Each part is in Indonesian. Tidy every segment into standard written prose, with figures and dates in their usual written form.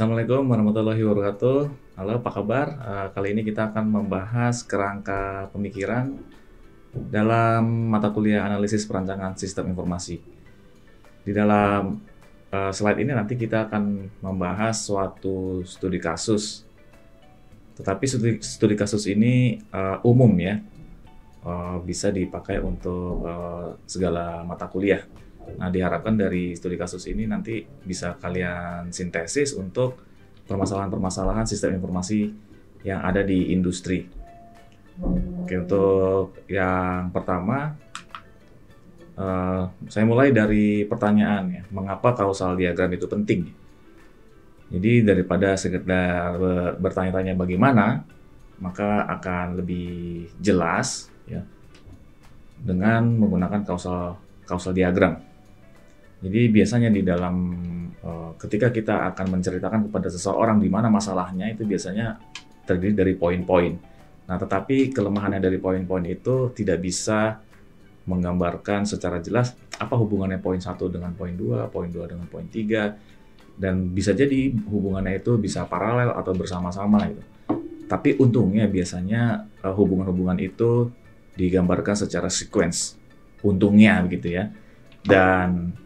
Assalamualaikum warahmatullahi wabarakatuh. Halo, apa kabar? Kali ini kita akan membahas kerangka pemikiran dalam mata kuliah analisis perancangan sistem informasi. Di dalam slide ini nanti kita akan membahas suatu studi kasus. Tetapi studi kasus ini umum ya, bisa dipakai untuk segala mata kuliah. Nah, diharapkan dari studi kasus ini nanti bisa kalian sintesis untuk permasalahan-permasalahan sistem informasi yang ada di industri. Oke, untuk yang pertama, saya mulai dari pertanyaan ya, mengapa kausal diagram itu penting? Jadi daripada sekedar bertanya-tanya bagaimana, maka akan lebih jelas ya dengan menggunakan kausal diagram. Jadi biasanya di dalam ketika kita akan menceritakan kepada seseorang di mana masalahnya, itu biasanya terdiri dari poin-poin. Nah, tetapi kelemahannya dari poin-poin itu tidak bisa menggambarkan secara jelas apa hubungannya poin 1 dengan poin 2, poin 2 dengan poin 3, dan bisa jadi hubungannya itu bisa paralel atau bersama-sama gitu. Tapi untungnya biasanya hubungan-hubungan itu digambarkan secara sequence. Untungnya begitu ya. Dan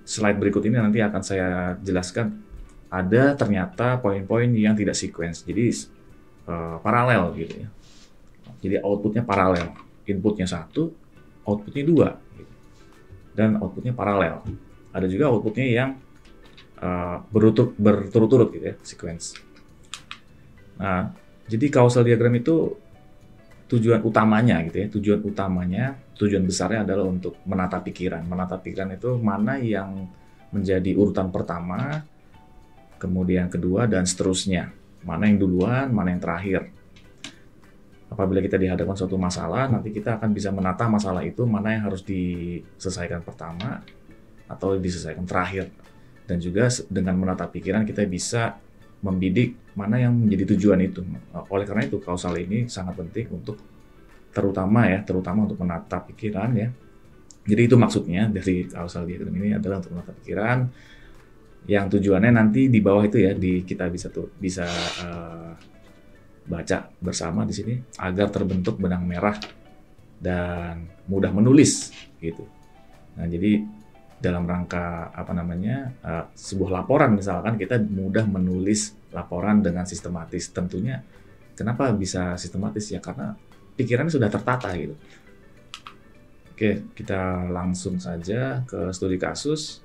slide berikut ini nanti akan saya jelaskan ada ternyata poin-poin yang tidak sequence, jadi paralel gitu ya. Jadi outputnya paralel, inputnya 1, outputnya 2, gitu. Dan outputnya paralel. Ada juga outputnya yang berturut-turut gitu ya, sequence. Nah, jadi causal diagram itu tujuan utamanya gitu ya, tujuan besarnya adalah untuk menata pikiran. Menata pikiran itu mana yang menjadi urutan pertama, kemudian kedua, dan seterusnya. Mana yang duluan, mana yang terakhir. Apabila kita dihadapkan suatu masalah, nanti kita akan bisa menata masalah itu, mana yang harus diselesaikan pertama atau diselesaikan terakhir. Dan juga dengan menata pikiran kita bisa membidik mana yang menjadi tujuan itu. Oleh karena itu kausal ini sangat penting untuk terutama untuk menata pikiran ya. Jadi itu maksudnya dari kausal diagram ini adalah untuk menata pikiran, yang tujuannya nanti di bawah itu ya, kita bisa baca bersama di sini agar terbentuk benang merah dan mudah menulis gitu. Nah, jadi dalam rangka sebuah laporan misalkan kita mudah menulis laporan dengan sistematis. Tentunya kenapa bisa sistematis ya, karena pikirannya sudah tertata gitu. Oke, kita langsung saja ke studi kasus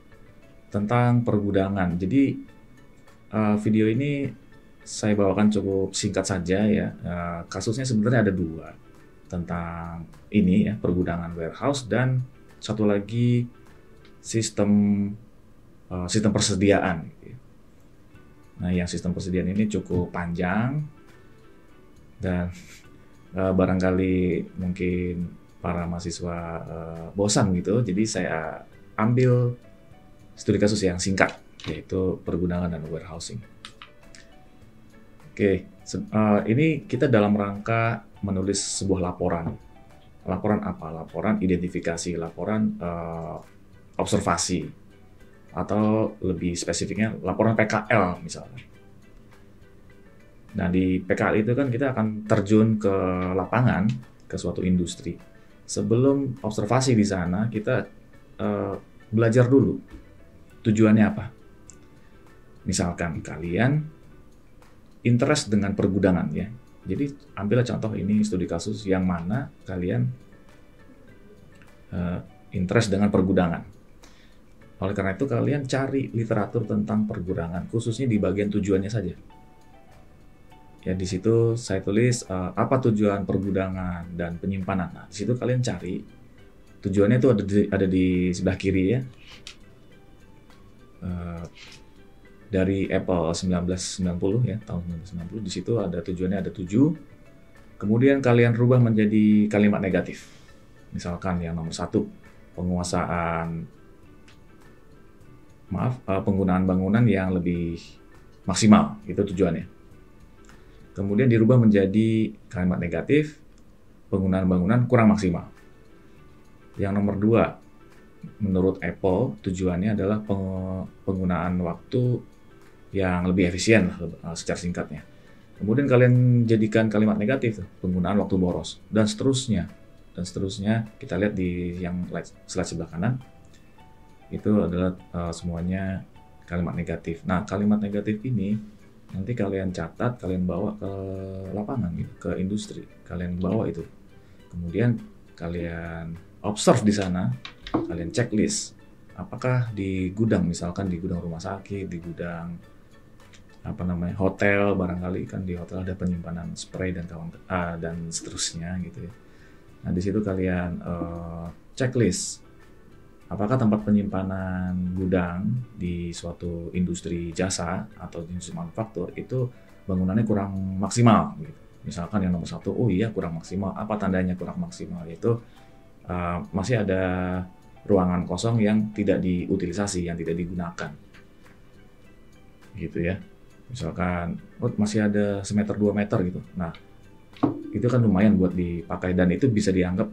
tentang pergudangan. Jadi video ini saya bawakan cukup singkat saja ya. Kasusnya sebenarnya ada 2 tentang ini ya, pergudangan warehouse, dan satu lagi sistem persediaan. Nah, yang sistem persediaan ini cukup panjang dan barangkali mungkin para mahasiswa bosan gitu. Jadi saya ambil studi kasus yang singkat, yaitu pergudangan dan warehousing. Oke, ini kita dalam rangka menulis sebuah laporan. Laporan apa? Laporan identifikasi, laporan observasi, atau lebih spesifiknya laporan PKL misalnya. Nah, di PKL itu kan kita akan terjun ke lapangan, ke suatu industri. Sebelum observasi di sana, kita belajar dulu tujuannya apa. Misalkan kalian interest dengan pergudangan ya. Jadi ambillah contoh ini studi kasus yang mana kalian interest dengan pergudangan. Oleh karena itu kalian cari literatur tentang pergudangan, khususnya di bagian tujuannya saja. Ya, di situ saya tulis apa tujuan pergudangan dan penyimpanan. Nah, di situ kalian cari tujuannya itu ada di sebelah kiri ya. Dari Apple 1990 ya, tahun 1990, di situ ada tujuannya, ada 7. Kemudian kalian rubah menjadi kalimat negatif. Misalkan yang nomor 1, penggunaan bangunan yang lebih maksimal, itu tujuannya. Kemudian dirubah menjadi kalimat negatif, penggunaan bangunan kurang maksimal. Yang nomor 2, menurut Apple tujuannya adalah penggunaan waktu yang lebih efisien secara singkatnya. Kemudian kalian jadikan kalimat negatif, penggunaan waktu boros, dan seterusnya. Dan seterusnya, kita lihat di yang slide sebelah kanan, itu adalah semuanya kalimat negatif. Nah, kalimat negatif ini nanti kalian catat, kalian bawa ke lapangan, gitu, ke industri. Kalian bawa itu. Kemudian kalian observe di sana, kalian checklist. Apakah di gudang, misalkan di gudang rumah sakit, di gudang hotel, barangkali kan di hotel ada penyimpanan spray dan seterusnya gitu ya. Nah, di situ kalian checklist. Apakah tempat penyimpanan gudang di suatu industri jasa atau industri manufaktur itu bangunannya kurang maksimal gitu. Misalkan yang nomor 1, oh iya kurang maksimal. Apa tandanya kurang maksimal? Yaitu masih ada ruangan kosong yang tidak diutilisasi, yang tidak digunakan, gitu ya. Misalkan masih ada semeter 2 meter gitu. Nah, itu kan lumayan buat dipakai dan itu bisa dianggap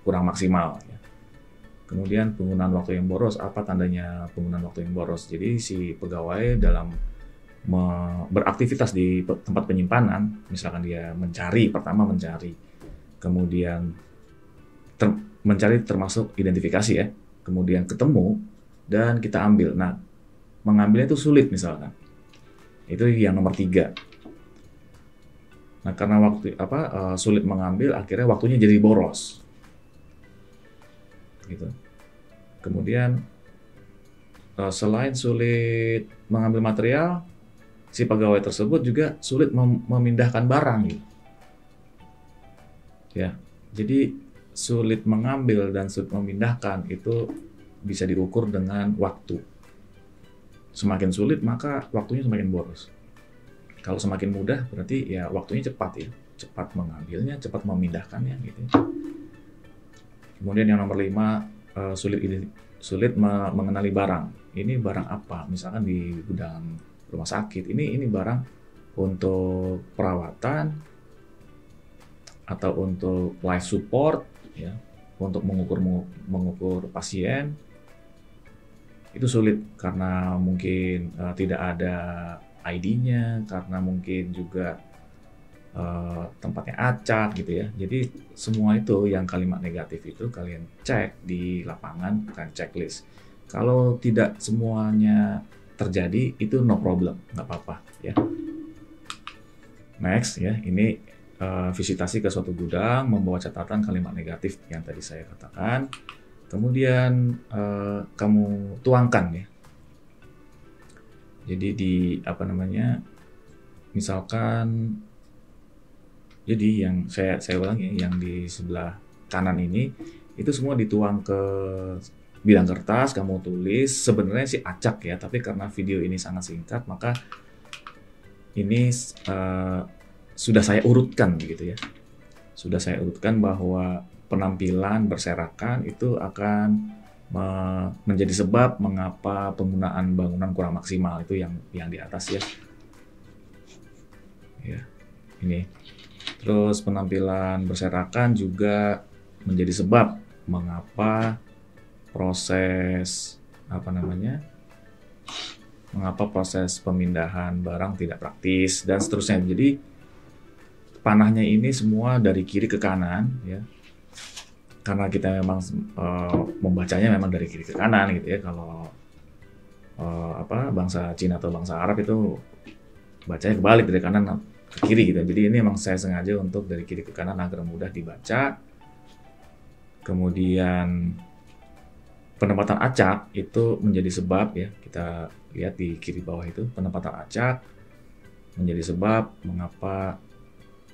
kurang maksimal. Ya. Kemudian penggunaan waktu yang boros, apa tandanya penggunaan waktu yang boros? Jadi si pegawai dalam beraktivitas di tempat penyimpanan, misalkan dia pertama mencari, kemudian mencari termasuk identifikasi ya, kemudian ketemu dan kita ambil. Nah, mengambilnya itu sulit misalkan. Itu yang nomor 3. Nah, karena sulit mengambil, akhirnya waktunya jadi boros. Gitu. Kemudian selain sulit mengambil material, si pegawai tersebut juga sulit memindahkan barang gitu. Ya. Jadi sulit mengambil dan sulit memindahkan itu bisa diukur dengan waktu. Semakin sulit maka waktunya semakin boros. Kalau semakin mudah berarti ya waktunya cepat ya. Cepat mengambilnya, cepat memindahkannya gitu. Kemudian yang nomor 5, sulit mengenali barang. Ini barang apa? Misalkan di gudang rumah sakit, ini barang untuk perawatan atau untuk life support ya, untuk mengukur pasien. Itu sulit karena mungkin tidak ada ID-nya, karena mungkin juga tempatnya acak gitu ya. Jadi semua itu yang kalimat negatif itu kalian cek di lapangan, kalian checklist. Kalau tidak semuanya terjadi itu no problem, nggak apa-apa ya. Next ya, ini visitasi ke suatu gudang, membawa catatan kalimat negatif yang tadi saya katakan. Kemudian kamu tuangkan ya. Jadi misalkan, jadi yang saya ulangi, yang di sebelah kanan ini itu semua dituang ke bidang kertas, kamu tulis. Sebenarnya sih acak ya, tapi karena video ini sangat singkat, maka ini sudah saya urutkan begitu ya. Sudah saya urutkan bahwa penampilan berserakan itu akan menjadi sebab mengapa penggunaan bangunan kurang maksimal, itu yang di atas ya. Ya, ini. Terus penampilan berserakan juga menjadi sebab mengapa proses proses pemindahan barang tidak praktis dan seterusnya. Jadi panahnya ini semua dari kiri ke kanan ya, karena kita memang membacanya memang dari kiri ke kanan gitu ya. Kalau bangsa Cina atau bangsa Arab itu bacanya kebalik, dari kanan ke kiri gitu. Jadi ini memang saya sengaja untuk dari kiri ke kanan agar mudah dibaca. Kemudian penempatan acak itu menjadi sebab ya, kita lihat di kiri bawah itu, penempatan acak menjadi sebab mengapa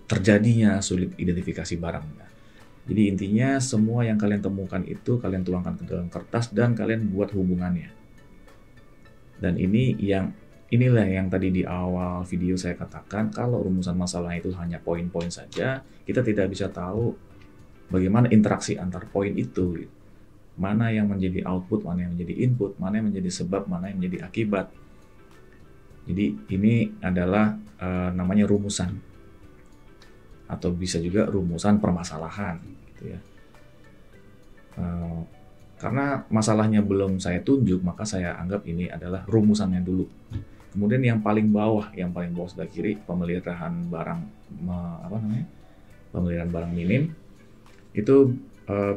terjadinya sulit identifikasi barangnya. Jadi intinya semua yang kalian temukan itu kalian tuangkan ke dalam kertas dan kalian buat hubungannya. Dan inilah yang tadi di awal video saya katakan, kalau rumusan masalah itu hanya poin-poin saja, kita tidak bisa tahu bagaimana interaksi antar poin itu. Mana yang menjadi output, mana yang menjadi input, mana yang menjadi sebab, mana yang menjadi akibat. Jadi ini adalah namanya rumusan. Atau bisa juga rumusan permasalahan gitu ya. Karena masalahnya belum saya tunjuk, maka saya anggap ini adalah rumusannya dulu. Kemudian yang paling bawah sebelah kiri, pemeliharaan barang pemeliharaan barang minim itu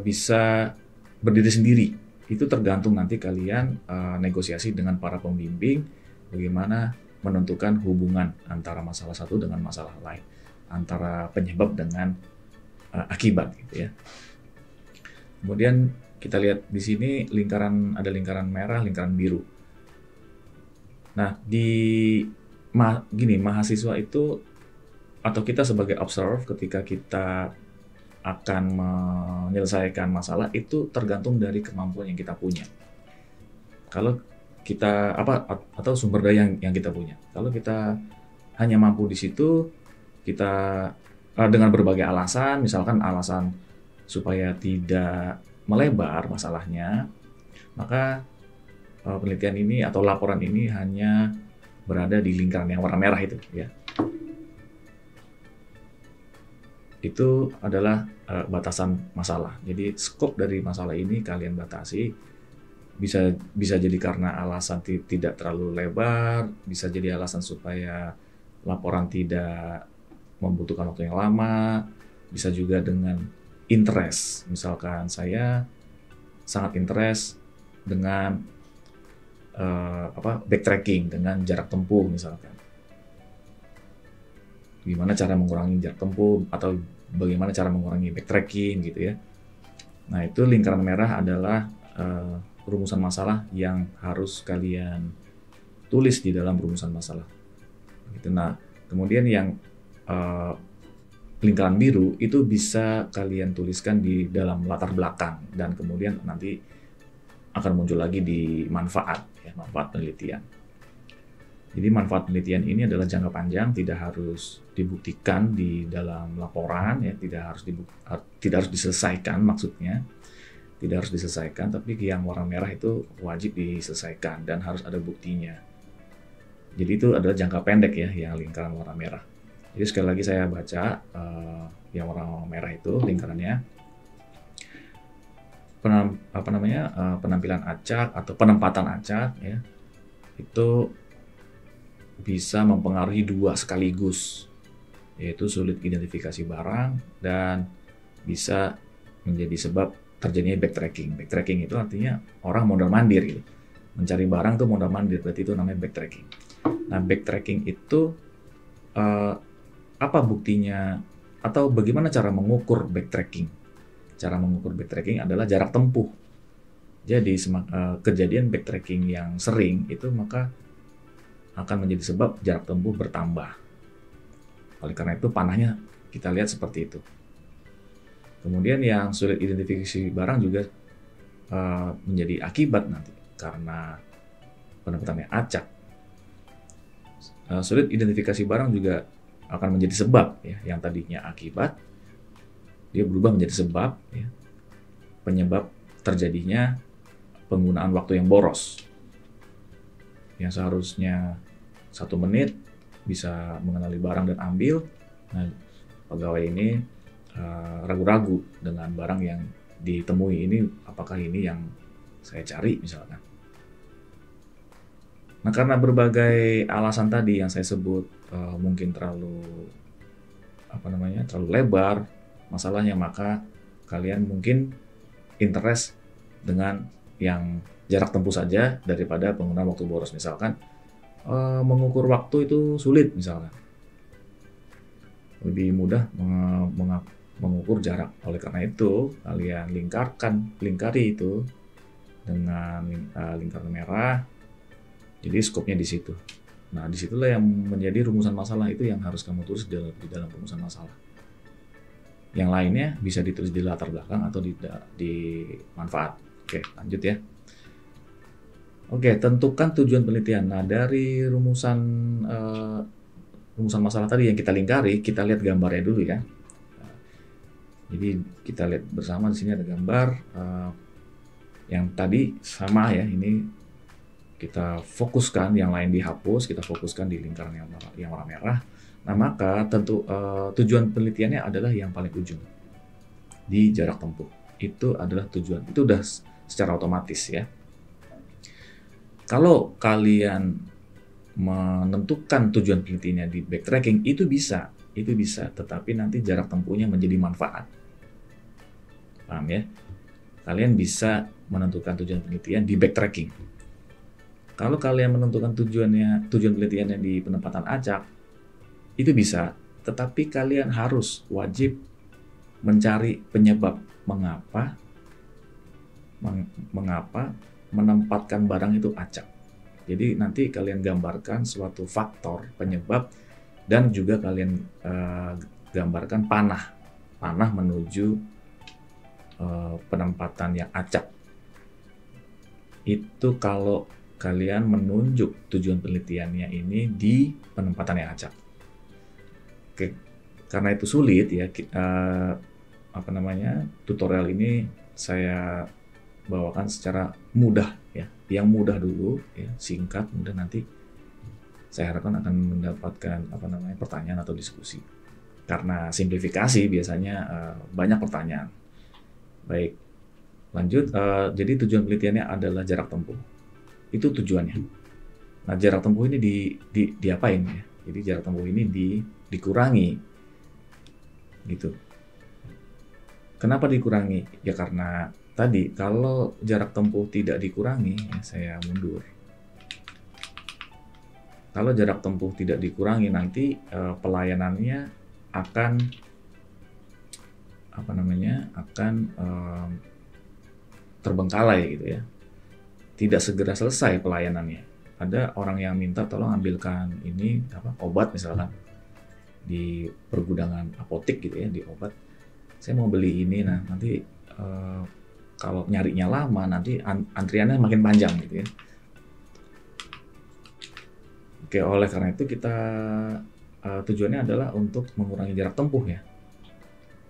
bisa berdiri sendiri. Itu tergantung nanti kalian negosiasi dengan para pembimbing bagaimana menentukan hubungan antara masalah satu dengan masalah lain, antara penyebab dengan akibat gitu ya. Kemudian kita lihat di sini ada lingkaran merah, lingkaran biru. Nah, mahasiswa itu atau kita sebagai observer ketika kita akan menyelesaikan masalah itu tergantung dari kemampuan yang kita punya. Kalau kita atau sumber daya yang kita punya. Kalau kita hanya mampu di situ, kita dengan berbagai alasan, misalkan alasan supaya tidak melebar masalahnya, maka penelitian ini atau laporan ini hanya berada di lingkaran yang warna merah itu ya. Itu adalah batasan masalah. Jadi skop dari masalah ini kalian batasi. Bisa jadi karena alasan tidak terlalu lebar, bisa jadi alasan supaya laporan tidak membutuhkan waktu yang lama, bisa juga dengan interest. Misalkan saya sangat interest dengan backtracking, dengan jarak tempuh misalkan. Gimana cara mengurangi jarak tempuh atau bagaimana cara mengurangi backtracking gitu ya. Nah, itu lingkaran merah adalah rumusan masalah yang harus kalian tulis di dalam rumusan masalah. Gitu. Nah, kemudian yang lingkaran biru itu bisa kalian tuliskan di dalam latar belakang dan kemudian nanti akan muncul lagi di manfaat penelitian. Jadi manfaat penelitian ini adalah jangka panjang, tidak harus dibuktikan di dalam laporan, ya, tidak harus diselesaikan maksudnya, tidak harus diselesaikan, tapi yang warna merah itu wajib diselesaikan dan harus ada buktinya. Jadi itu adalah jangka pendek ya, yang lingkaran warna merah. Jadi sekali lagi saya baca yang warna merah itu lingkarannya. Penampilan acak atau penempatan acak ya, itu bisa mempengaruhi dua sekaligus, yaitu sulit identifikasi barang dan bisa menjadi sebab terjadinya backtracking. Backtracking itu artinya orang mondar-mandir gitu. Mencari barang tuh mondar-mandir, berarti itu namanya backtracking. Nah, backtracking itu apa buktinya atau bagaimana cara mengukur backtracking? Cara mengukur backtracking adalah jarak tempuh. Jadi kejadian backtracking yang sering itu maka akan menjadi sebab jarak tempuh bertambah. Oleh karena itu panahnya kita lihat seperti itu. Kemudian yang sulit identifikasi barang juga menjadi akibat nanti karena penempatannya acak. Sulit identifikasi barang juga akan menjadi sebab ya, yang tadinya akibat dia berubah menjadi sebab ya, penyebab terjadinya penggunaan waktu yang boros. Yang seharusnya 1 menit bisa mengenali barang dan ambil. Nah, pegawai ini ragu-ragu dengan barang yang ditemui ini, apakah ini yang saya cari misalkan. Nah, karena berbagai alasan tadi yang saya sebut mungkin terlalu lebar masalahnya, maka kalian mungkin interest dengan yang jarak tempuh saja daripada penggunaan waktu boros. Misalkan mengukur waktu itu sulit misalkan. Lebih mudah mengukur jarak. Oleh karena itu, kalian lingkari itu dengan lingkaran merah. Jadi skopnya di situ. Nah, disitulah yang menjadi rumusan masalah itu yang harus kamu tulis di dalam rumusan masalah. Yang lainnya bisa ditulis di latar belakang atau di manfaat. Oke, lanjut ya. Oke, tentukan tujuan penelitian. Nah, dari rumusan masalah tadi yang kita lingkari, kita lihat gambarnya dulu ya. Jadi kita lihat bersama di sini ada gambar yang tadi sama ya. Ini kita fokuskan, yang lain dihapus, kita fokuskan di lingkaran yang warna merah. Nah, maka tentu tujuan penelitiannya adalah yang paling ujung di jarak tempuh. Itu adalah tujuan. Itu udah secara otomatis ya. Kalau kalian menentukan tujuan penelitiannya di backtracking itu bisa, tetapi nanti jarak tempuhnya menjadi manfaat. Paham ya? Kalian bisa menentukan tujuan penelitian di backtracking. Kalau kalian menentukan tujuan penelitiannya di penempatan acak, itu bisa, tetapi kalian harus wajib mencari penyebab mengapa menempatkan barang itu acak. Jadi nanti kalian gambarkan suatu faktor penyebab dan juga kalian gambarkan panah menuju penempatan yang acak. Itu kalau kalian menunjuk tujuan penelitiannya ini di penempatan yang acak. Oke, karena itu sulit ya, tutorial ini saya bawakan secara mudah ya, yang mudah dulu ya, singkat, mudah, nanti saya harapkan akan mendapatkan pertanyaan atau diskusi. Karena simplifikasi biasanya banyak pertanyaan. Baik, lanjut. Jadi tujuan penelitiannya adalah jarak tempuh. Itu tujuannya. Nah, jarak tempuh ini diapain ya? Jadi jarak tempuh ini dikurangi, gitu. Kenapa dikurangi? Ya karena tadi kalau jarak tempuh tidak dikurangi, ya saya mundur. Kalau jarak tempuh tidak dikurangi, nanti pelayanannya akan terbengkalai gitu ya. Tidak segera selesai pelayanannya. Ada orang yang minta tolong ambilkan ini obat misalkan di pergudangan apotek gitu ya, di obat. Saya mau beli ini, nah nanti kalau nyarinya lama nanti antriannya makin panjang gitu ya. Oke, oleh karena itu kita tujuannya adalah untuk mengurangi jarak tempuh ya,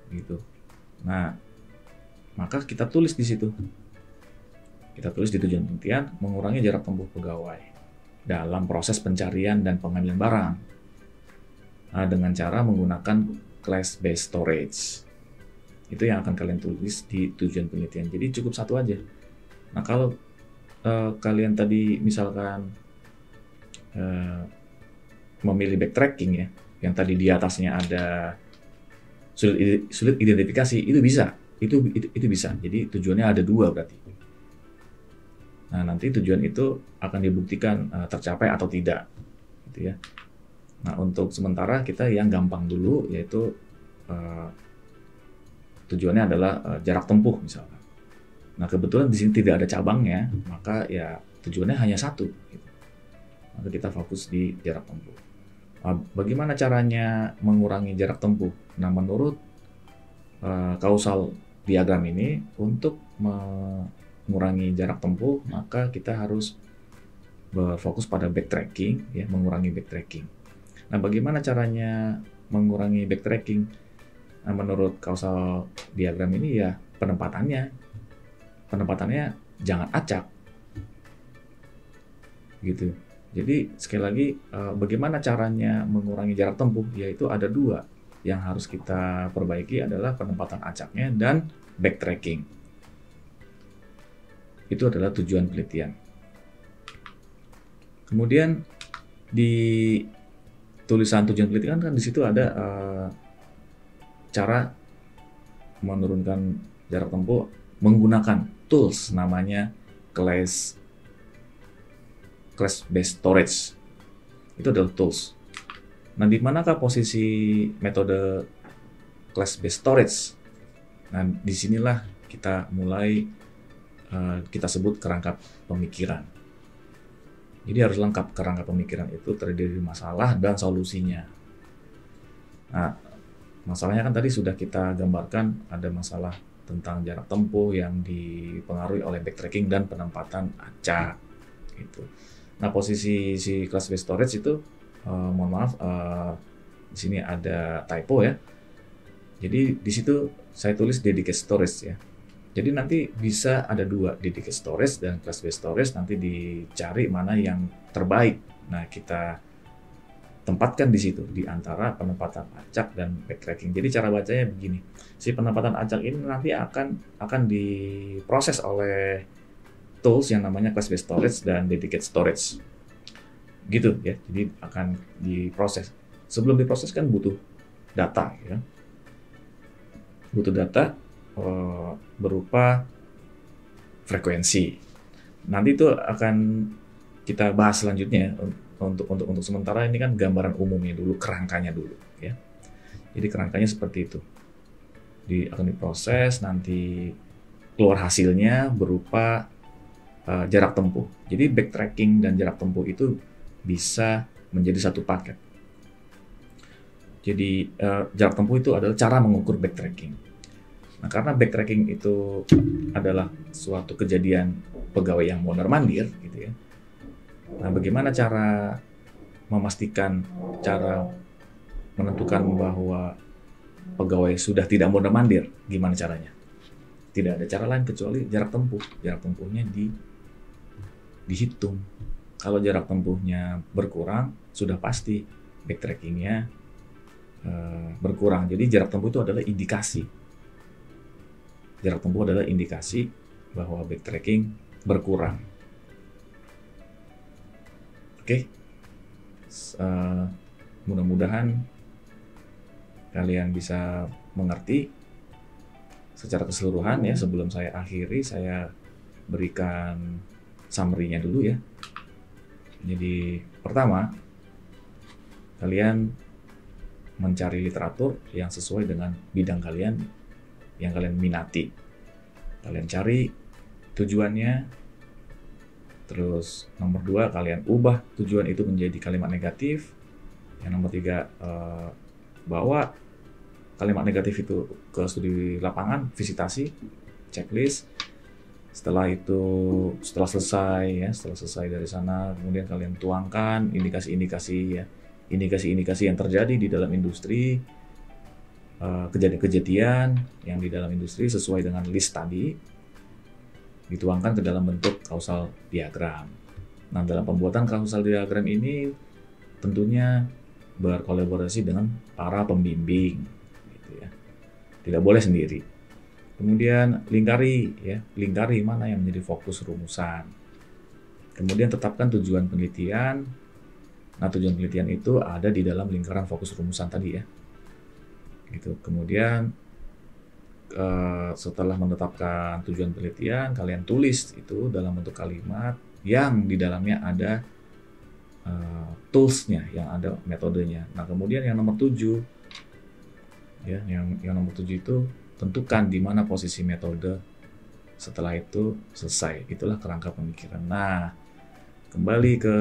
gitu. Nah, maka kita tulis di situ. Kita tulis di tujuan penelitian mengurangi jarak tempuh pegawai dalam proses pencarian dan pengambilan barang. Nah, dengan cara menggunakan class-based storage. Itu yang akan kalian tulis di tujuan penelitian. Jadi cukup satu aja. Nah, kalau kalian tadi misalkan memilih backtracking ya, yang tadi di atasnya ada sulit identifikasi, itu bisa. Itu bisa. Jadi tujuannya ada dua berarti. Nah, nanti tujuan itu akan dibuktikan tercapai atau tidak, gitu ya. Nah, untuk sementara kita yang gampang dulu, yaitu tujuannya adalah jarak tempuh misalkan. Nah, kebetulan di sini tidak ada cabangnya, maka ya tujuannya hanya satu. Gitu. Maka kita fokus di jarak tempuh. Nah, bagaimana caranya mengurangi jarak tempuh? Nah, menurut kausal diagram ini, untuk mengurangi jarak tempuh, maka kita harus berfokus pada backtracking, ya, mengurangi backtracking. Nah, bagaimana caranya mengurangi backtracking? Nah, menurut kausal diagram ini ya penempatannya jangan acak, gitu. Jadi sekali lagi, bagaimana caranya mengurangi jarak tempuh? Yaitu ada dua yang harus kita perbaiki, adalah penempatan acaknya dan backtracking. Itu adalah tujuan penelitian. Kemudian di tulisan tujuan penelitian kan di situ ada cara menurunkan jarak tempuh menggunakan tools namanya class-based storage. Itu adalah tools. Nah, di manakah posisi metode class-based storage? Nah, disinilah kita mulai kita sebut kerangka pemikiran. Jadi harus lengkap. Kerangka pemikiran itu terdiri dari masalah dan solusinya. Nah, masalahnya kan tadi sudah kita gambarkan, ada masalah tentang jarak tempuh yang dipengaruhi oleh backtracking dan penempatan acak. Gitu. Nah, posisi si class-based storage itu, mohon maaf, di sini ada typo ya. Jadi di situ saya tulis dedicated storage ya. Jadi nanti bisa ada dua, dedicated storage dan class-based storage, nanti dicari mana yang terbaik. Nah, kita tempatkan di situ, di antara penempatan acak dan backtracking. Jadi cara bacanya begini, si penempatan acak ini nanti akan diproses oleh tools yang namanya class-based storage dan dedicated storage. gitu ya. Jadi akan diproses. Sebelum diproses kan butuh data, ya. Butuh data berupa frekuensi. Nanti itu akan kita bahas selanjutnya. Untuk sementara ini kan gambaran umumnya dulu, kerangkanya dulu, ya. Jadi kerangkanya seperti itu. Akan diproses, nanti keluar hasilnya berupa jarak tempuh. Jadi backtracking dan jarak tempuh itu bisa menjadi satu paket. Jadi jarak tempuh itu adalah cara mengukur backtracking. Nah, karena backtracking itu adalah suatu kejadian pegawai yang mondar-mandir, gitu ya. Nah, bagaimana cara memastikan, cara menentukan bahwa pegawai sudah tidak mondar-mandir? Gimana caranya? Tidak ada cara lain kecuali jarak tempuh. Jarak tempuhnya dihitung. Kalau jarak tempuhnya berkurang, sudah pasti backtrackingnya berkurang. Jadi jarak tempuh itu adalah indikasi. Jarak tempuh adalah indikasi bahwa backtracking berkurang. Oke, mudah-mudahan kalian bisa mengerti secara keseluruhan ya. Sebelum saya akhiri, saya berikan summary-nya dulu ya. Jadi pertama, kalian mencari literatur yang sesuai dengan bidang kalian yang kalian minati. Kalian cari tujuannya. Terus nomor 2, kalian ubah tujuan itu menjadi kalimat negatif. Yang nomor 3, bawa kalimat negatif itu ke studi lapangan, visitasi, checklist. Setelah selesai dari sana, kemudian kalian tuangkan indikasi-indikasi yang terjadi di dalam industri, kejadian-kejadian yang di dalam industri sesuai dengan list tadi, dituangkan ke dalam bentuk causal diagram. Nah, dalam pembuatan causal diagram ini tentunya berkolaborasi dengan para pembimbing, gitu ya. Tidak boleh sendiri. Kemudian lingkari mana yang menjadi fokus rumusan. Kemudian tetapkan tujuan penelitian. Nah, tujuan penelitian itu ada di dalam lingkaran fokus rumusan tadi ya. Gitu. Kemudian setelah menetapkan tujuan penelitian, kalian tulis itu dalam bentuk kalimat yang di dalamnya ada tools-nya, yang ada metodenya. Nah, kemudian yang nomor 7 ya, yang nomor 7 itu tentukan di mana posisi metode setelah itu selesai. Itulah kerangka pemikiran. Nah, kembali ke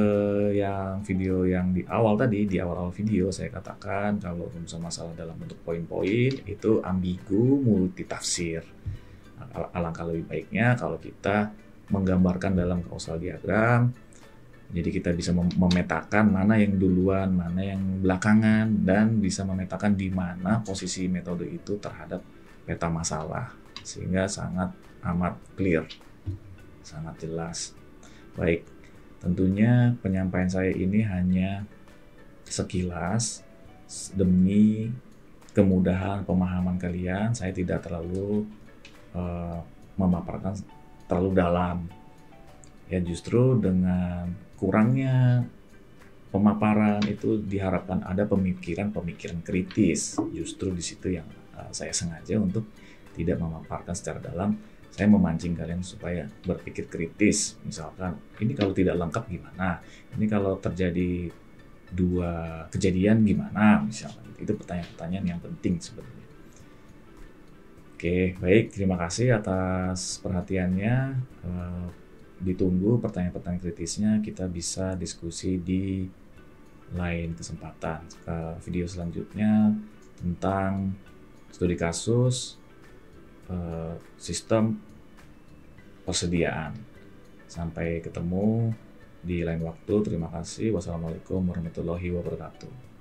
yang video yang di awal tadi, di awal-awal video saya katakan kalau rumusan masalah dalam bentuk poin-poin itu ambigu, multitafsir. Alangkah lebih baiknya kalau kita menggambarkan dalam causal diagram. Jadi kita bisa memetakan mana yang duluan, mana yang belakangan, dan bisa memetakan di mana posisi metode itu terhadap peta masalah. Sehingga sangat amat clear, sangat jelas. Baik. Tentunya penyampaian saya ini hanya sekilas demi kemudahan pemahaman kalian. Saya tidak terlalu memaparkan terlalu dalam. Ya, justru dengan kurangnya pemaparan itu diharapkan ada pemikiran-pemikiran kritis. Justru di situ yang saya sengaja untuk tidak memaparkan secara dalam. Saya memancing kalian supaya berpikir kritis. Misalkan, ini kalau tidak lengkap gimana? Ini kalau terjadi 2 kejadian gimana? Misalkan, itu pertanyaan-pertanyaan yang penting sebenarnya. Oke, baik. Terima kasih atas perhatiannya. Ditunggu pertanyaan-pertanyaan kritisnya. Kita bisa diskusi di lain kesempatan. Video selanjutnya tentang studi kasus sistem persediaan. Sampai ketemu di lain waktu. Terima kasih. Wassalamualaikum warahmatullahi wabarakatuh.